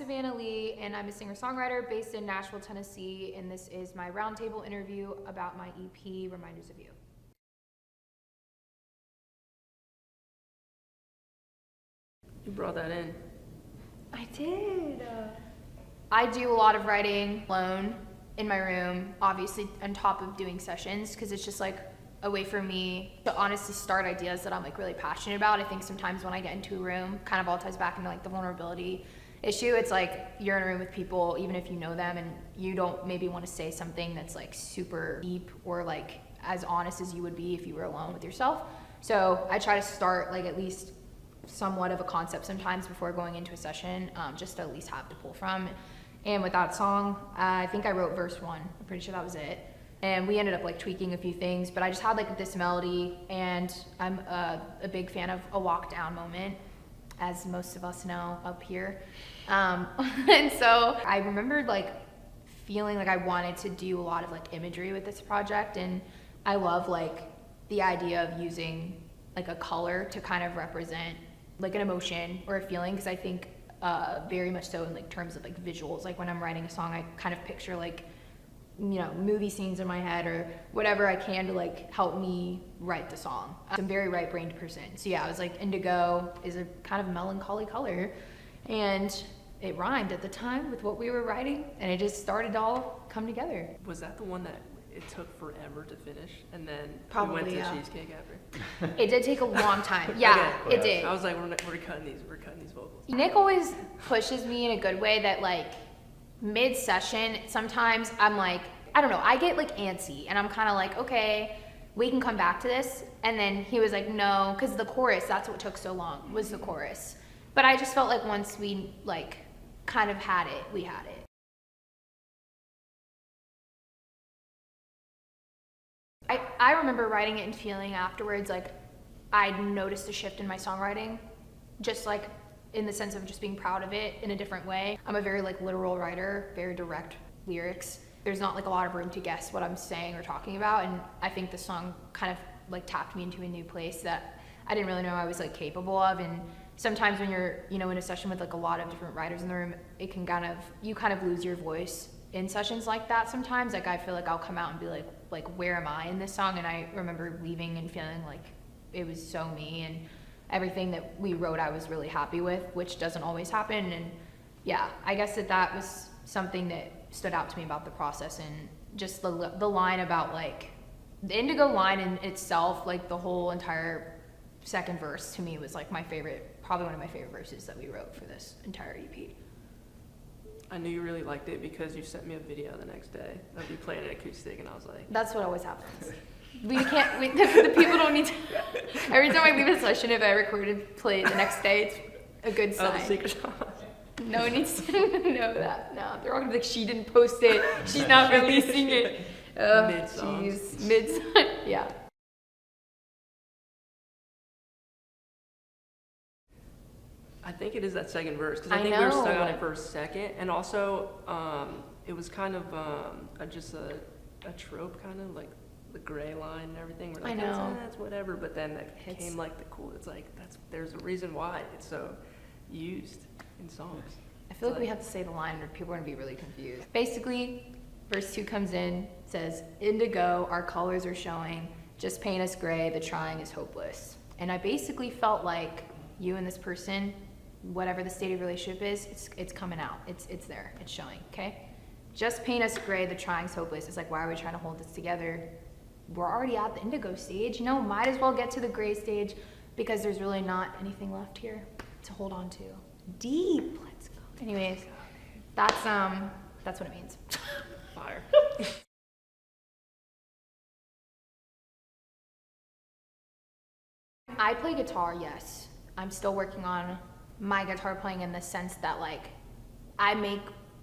Savanna Leigh, and I'm a singer-songwriter based in Nashville, Tennessee, and this is my roundtable interview about my EP, Reminders of You. You brought that in. I did. I do a lot of writing alone in my room, obviously on top of doing sessions, because it's just like a way for me to honestly start ideas that I'm like really passionate about. I think sometimes when I get into a room, kind of all ties back into like the vulnerability issue. It's like you're in a room with people, even if you know them, and you don't maybe want to say something that's like super deep or like as honest as you would be if you were alone with yourself. So I try to start like at least somewhat of a concept sometimes before going into a session, just to at least have to pull from. And with that song, I think I wrote verse 1. I'm pretty sure that was it. And we ended up like tweaking a few things, but I just had like this melody, and I'm a big fan of a walk down moment, as most of us know up here. And so I remembered like feeling like I wanted to do a lot of like imagery with this project, and I love like the idea of using like a color to kind of represent like an emotion or a feeling, because I think very much so in like terms of like visuals. Like when I'm writing a song, I kind of picture like, you know, movie scenes in my head or whatever I can to like help me write the song. I'm a very right-brained person. So yeah, I was like, indigo is a kind of melancholy color, and it rhymed at the time with what we were writing, and it just started to all come together. Was that the one that it took forever to finish, and then Probably, we went to yeah. Cheesecake after? It did take a long time. Yeah, Okay. it did. I was like, we're cutting these vocals. Nick always pushes me in a good way that like mid-session, sometimes I'm like, I don't know, I get like antsy, and I'm kind of like, okay, we can come back to this. And then he was like, no, because the chorus, that's what took so long, was the chorus. But I just felt like once we like kind of had it, we had it. I remember writing it and feeling afterwards like I noticed a shift in my songwriting, just like in the sense of just being proud of it in a different way. I'm a very like literal writer, very direct lyrics. There's not like a lot of room to guess what I'm saying or talking about, and I think the song kind of like tapped me into a new place that I didn't really know I was like capable of. And sometimes when you're, you know, in a session with like a lot of different writers in the room, it can you kind of lose your voice in sessions like that sometimes. Like I feel like I'll come out and be like where am I in this song? And I remember leaving and feeling like it was so me, and everything that we wrote I was really happy with, which doesn't always happen. And yeah, I guess that was something that stood out to me about the process, and just the line about like the indigo line in itself, like the whole entire second verse to me was like my favorite, probably one of my favorite verses that we wrote for this entire EP. I knew you really liked it because you sent me a video the next day of you playing an acoustic, and I was like, that's what always happens. The people don't need to. Every time I leave a session, if I recorded play the next day, it's a good sign. oh, the secret sauce. No one needs to know that. No, they're all gonna be like, she didn't post it, she's not releasing it. Mid-songs. Jeez, mid-song, yeah. I think it is that second verse, because I think we were stuck on it for a second, and also it was kind of just a trope, kind of like the gray line and everything. We're like, I know. That's whatever, but then it came like the cool. It's like there's a reason why it's so used in songs. I feel like we have to say the line or people are gonna be really confused. Basically, verse 2 comes in, says, indigo, our colors are showing, just paint us gray, the trying is hopeless. And I basically felt like you and this person, whatever the state of relationship is, it's coming out. It's there, it's showing, okay? Just paint us gray, the trying's hopeless. It's like, why are we trying to hold this together? We're already at the indigo stage, you know, might as well get to the gray stage, because there's really not anything left here to hold on to. Deep, let's go. Anyways, that's what it means. Fire. I play guitar, yes. I'm still working on my guitar playing in the sense that like I make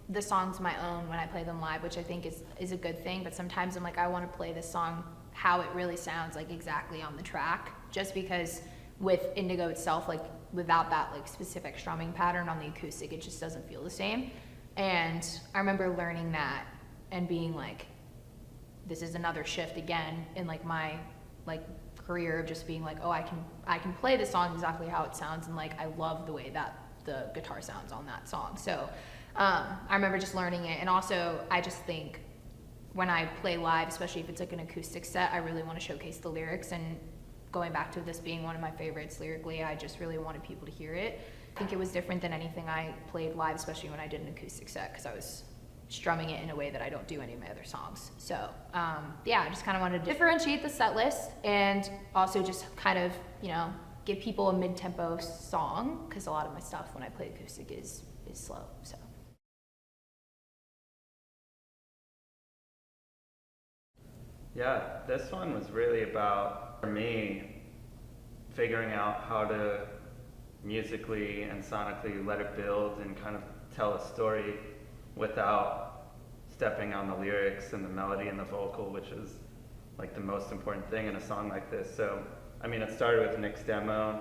the songs my own when I play them live, which I think is a good thing. But sometimes I'm like, I want to play this song how it really sounds, like exactly on the track, just because with indigo itself, like without that like specific strumming pattern on the acoustic, it just doesn't feel the same. And I remember learning that and being like, this is another shift again in like my like career of just being like, oh, I can play the song exactly how it sounds, and like I love the way that the guitar sounds on that song. So I remember just learning it, and also I just think when I play live, especially if it's like an acoustic set, I really want to showcase the lyrics, and going back to this being one of my favorites lyrically, I just really wanted people to hear it. I think it was different than anything I played live, especially when I did an acoustic set, because I was strumming it in a way that I don't do any of my other songs. So yeah, I just kind of wanted to differentiate the set list, and also just kind of, you know, give people a mid-tempo song, because a lot of my stuff when I play acoustic is slow. So yeah, this one was really about, for me, figuring out how to musically and sonically let it build and kind of tell a story without stepping on the lyrics and the melody and the vocal, which is like the most important thing in a song like this. So, I mean, it started with Nick's demo,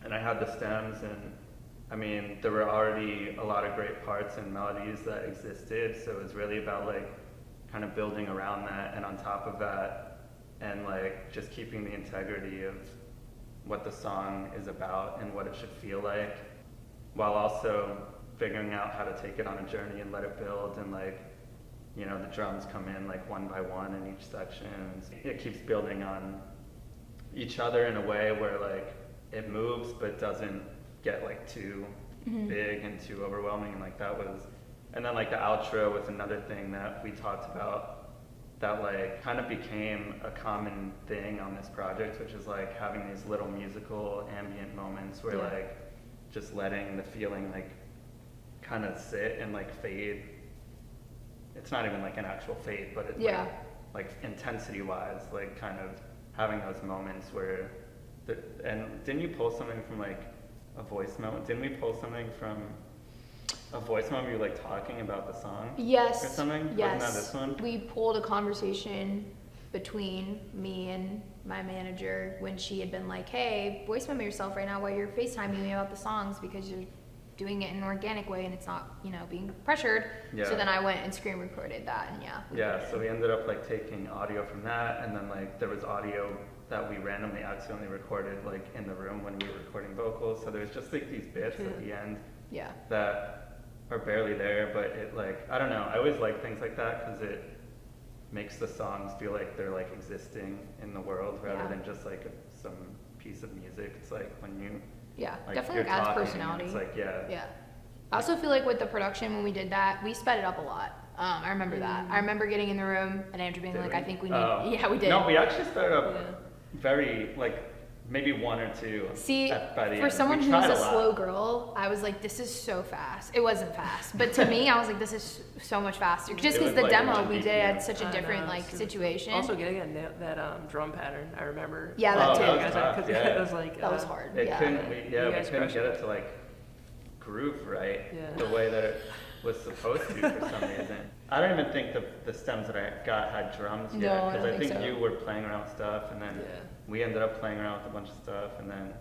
and I had the stems, and I mean, there were already a lot of great parts and melodies that existed, so it was really about like kind of building around that and on top of that, and like just keeping the integrity of what the song is about and what it should feel like, while also figuring out how to take it on a journey and let it build, and like, you know, the drums come in like one by one in each section. It keeps building on each other in a way where like it moves but doesn't get like too big and too overwhelming, and like that was, and then like the outro was another thing that we talked about that like kind of became a common thing on this project, which is like having these little musical ambient moments where like just letting the feeling like kind of sit and like fade. It's not even like an actual fade, but it's like intensity wise, like kind of having those moments where and didn't you pull something from like a voice memo? Didn't we pull something from a voice memo? You were like talking about the song? yes, or something? yes. Wasn't that this one? We pulled a conversation between me and my manager when she had been like, hey, voice memo yourself right now while you're FaceTiming me about the songs, because you're doing it in an organic way and it's not, you know, being pressured. Yeah. So then I went and screen recorded that, and So we ended up like taking audio from that, and then like there was audio that we randomly accidentally recorded like in the room when we were recording vocals. So there's just like these bits at the end that are barely there, but it like, I don't know, I always like things like that because it makes the songs feel like they're like existing in the world rather than just like some piece of music. It's like when you like, definitely like adds personality. It's like I also feel like with the production when we did that, we sped it up a lot. I remember that. I remember getting in the room and Andrew being like, I think we need, we did. No, we actually sped it up very, like, maybe one or two. See, by the for end. someone who's a slow girl, I was like, this is so fast. It wasn't fast, but to me, I was like, this is so much faster. Just because the like demo we did had such a different situation. Also getting that drum pattern, I remember. Yeah, that too. It was like that was hard. We couldn't get it to like groove right the way that it was supposed to for some reason. I don't even think the stems that I got had drums yet, because I think so. you were playing around with stuff, and then we ended up playing around with a bunch of stuff, and then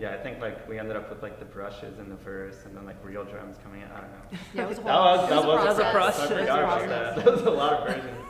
I think like we ended up with like the brushes in the verse, and then like real drums coming in. I don't know. Yeah, it was that was a process. I forgot about that. That was a lot of versions.